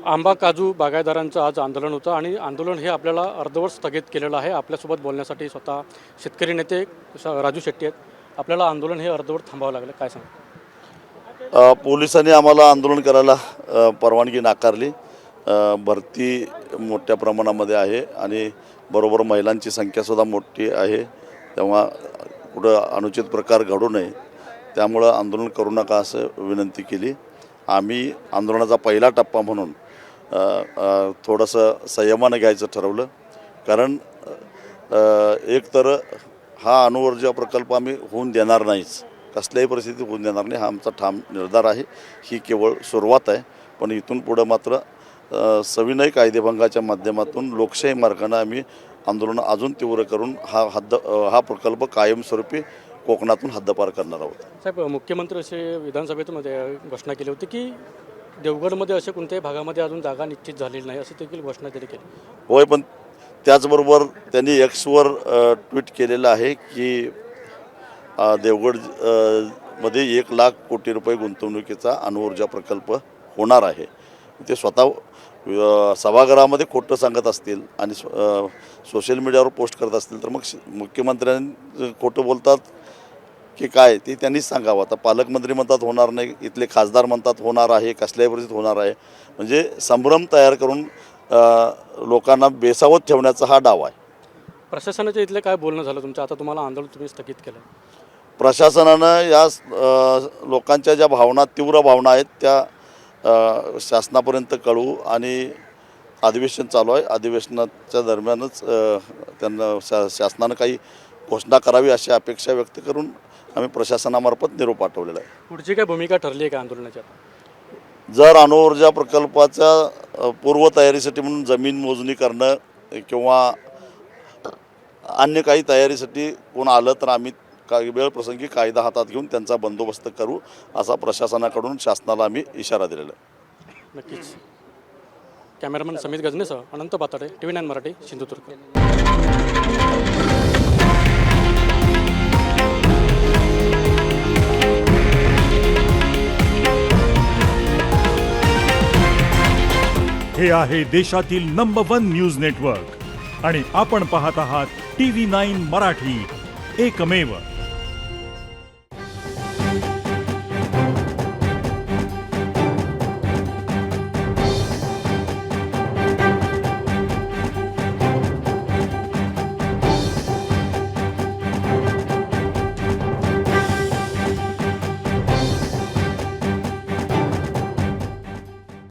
आंबा काजू बागायतदारांचं आज आंदोलन होतं आणि आंदोलन हे आपल्याला अर्धवट स्थगित केलेलं आहे। आपल्यासोबत बोलण्यासाठी स्वतः शेतकरी नेते राजू शेट्टी आहेत। आपल्याला आंदोलन हे अर्धवट थांबावं लागलं, काय सांगा? पोलिसांनी आम्हाला आंदोलन करायला परवानगी नाकारली। भरती मोठ्या प्रमाणामध्ये आहे आणि बरोबर महिलांची संख्यासुद्धा मोठी आहे, तेव्हा कुठं अनुचित प्रकार घडू नये त्यामुळं आंदोलन करू नका असं विनंती केली। आम्ही आंदोलनाचा पहिला टप्पा म्हणून थोडंसं संयमानं घ्यायचं ठरवलं, कारण एक तर हा अणुऊर्जा प्रकल्प आम्ही होऊन देणार नाहीच, कसल्याही परिस्थितीत होऊन देणार नाही, हा आमचा ठाम निर्धार आहे। ही केवळ सुरुवात आहे, पण इथून पुढं मात्र सविनय कायदेभंगाच्या माध्यमातून लोकशाही मार्गाने आम्ही आंदोलन अजून तीव्र करून हा प्रकल्प कायमस्वरूपी कोकणातून हद्दपार करणार आहोत। साहेब, मुख्यमंत्री असे विधानसभेमध्ये घोषणा केली होती की देवगडमध्ये असे कोणत्याही भागामध्ये अजून जागा निश्चित झालेली नाही, अशी देखील घोषणा त्यांनी केली। होय, पण त्याचबरोबर त्यांनी एक्सवर ट्विट केलेलं आहे की देवगड मध्ये 1 लाख कोटी रुपये गुंतवणुकीचा अणुऊर्जा प्रकल्प होणार आहे। ते स्वतः सभागृहामध्ये खोटं सांगत असतील आणि सोशल मीडियावर पोस्ट करत असतील तर मग मुख्यमंत्र्यांनी खोटं बोलतात की काय ते त्यांनीच सांगावं। आता पालकमंत्री म्हणतात होणार नाही, इथले खासदार म्हणतात होणार आहे, कसल्याही परिस्थितीत होणार आहे, म्हणजे संभ्रम तयार करून लोकांना बेसावत ठेवण्याचा हा डाव आहे। प्रशासनाच्या इथले काय बोलणं झालं तुमचं? आता तुम्हाला आंदोलन तुम्ही स्थगित केलं। प्रशासनानं या लोकांच्या ज्या भावना, तीव्र भावना आहेत त्या शासनापर्यंत कळवू आणि अधिवेशन चालू आहे, अधिवेशनाच्या दरम्यानच त्यांना शासनानं काही घोषणा करावी अशी अपेक्षा व्यक्त करून आम्ही प्रशासनामार्फत निरोप पाठवलेला आहे। पुढची काय भूमिका ठरली आहे का आंदोलनाच्या? जर अणुऊर्जा प्रकल्पाच्या पूर्वतयारीसाठी म्हणून जमीन मोजणी करणं किंवा अन्य काही तयारीसाठी कोण आलं तर आम्ही काही वेळ प्रसंगी कायदा हातात घेऊन त्यांचा बंदोबस्त करू असा प्रशासनाकडून शासनाला आम्ही इशारा दिलेला आहे। नक्कीच। कॅमेरामन समीत गजनेसह अनंत बाताडे, TV9 मराठी, सिंधुदुर्ग। हे आहे देशातील नंबर 1 न्यूज नेटवर्क आणि आपण पाहत आहात TV9 मराठी, एकमेव।